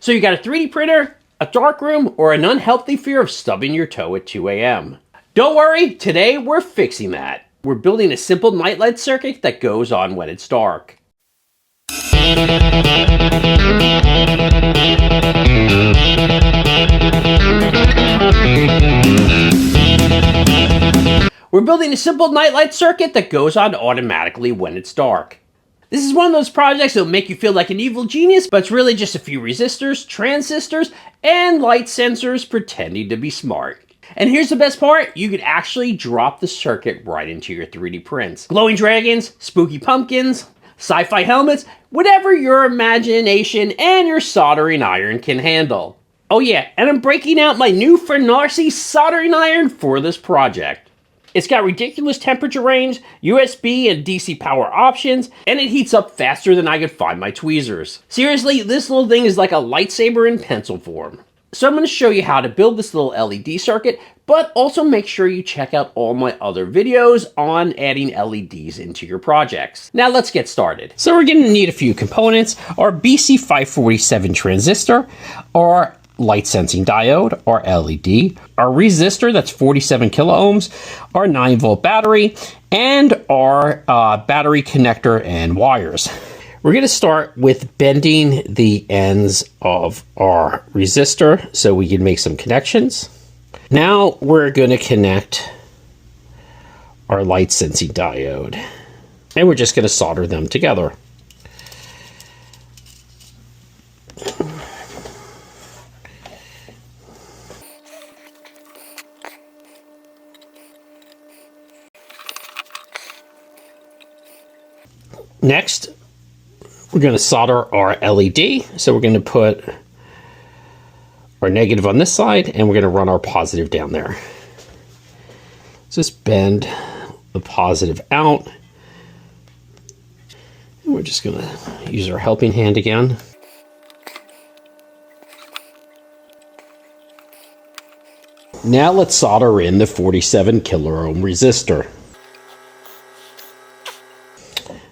So you got a 3D printer, a dark room, or an unhealthy fear of stubbing your toe at 2 a.m. Don't worry, today we're fixing that. We're building a simple nightlight circuit that goes on when it's dark. We're building a simple nightlight circuit that goes on automatically when it's dark. This is one of those projects that will make you feel like an evil genius, but it's really just a few resistors, transistors, and light sensors pretending to be smart. And here's the best part, you could actually drop the circuit right into your 3D prints. Glowing dragons, spooky pumpkins, sci-fi helmets, whatever your imagination and your soldering iron can handle. Oh yeah, and I'm breaking out my new Fornarsi soldering iron for this project. It's got ridiculous temperature range, USB and DC power options, and it heats up faster than I could find my tweezers. Seriously, this little thing is like a lightsaber in pencil form. So I'm going to show you how to build this little LED circuit, but also make sure you check out all my other videos on adding LEDs into your projects. Now let's get started. So we're going to need a few components: our BC547 transistor, our light sensing diode, our LED, our resistor that's 47 kilo ohms, our 9-volt battery, and our battery connector and wires. We're going to start with bending the ends of our resistor so we can make some connections. Now we're going to connect our light sensing diode, and we're just going to solder them together. Next, we're going to solder our LED. So we're going to put our negative on this side, and we're going to run our positive down there. Just bend the positive out. And we're just going to use our helping hand again. Now let's solder in the 47 kilo ohm resistor.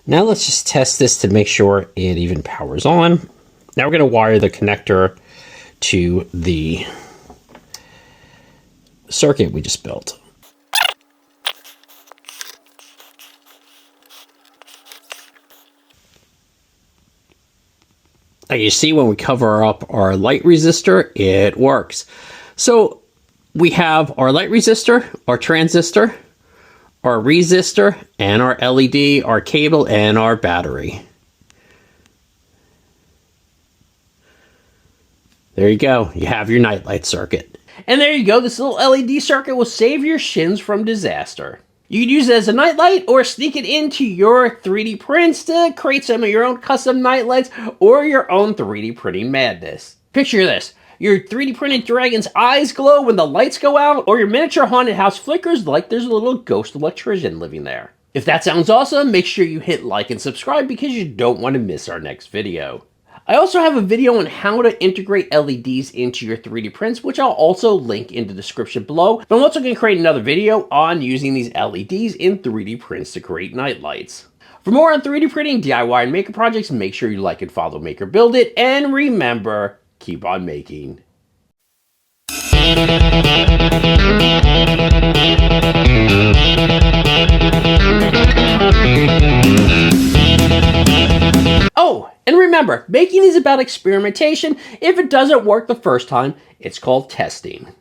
Now let's just test this to make sure it even powers on. Now we're going to wire the connector to the circuit we just built. Now you see when we cover up our light resistor, it works. So we have our light resistor, our transistor, our resistor, and our LED, our cable, and our battery. There you go. You have your nightlight circuit. And there you go. This little LED circuit will save your shins from disaster. You can use it as a nightlight or sneak it into your 3D prints to create some of your own custom nightlights or your own 3D printing madness. Picture this. Your 3D printed dragon's eyes glow when the lights go out, or your miniature haunted house flickers like there's a little ghost electrician living there. If that sounds awesome, make sure you hit like and subscribe because you don't want to miss our next video. I also have a video on how to integrate LEDs into your 3D prints, which I'll also link in the description below. But I'm also going to create another video on using these LEDs in 3D prints to create nightlights. For more on 3D printing, DIY, and maker projects, make sure you like and follow Maker Build It, and remember, keep on making. Oh, and remember, making is about experimentation. If it doesn't work the first time, it's called testing.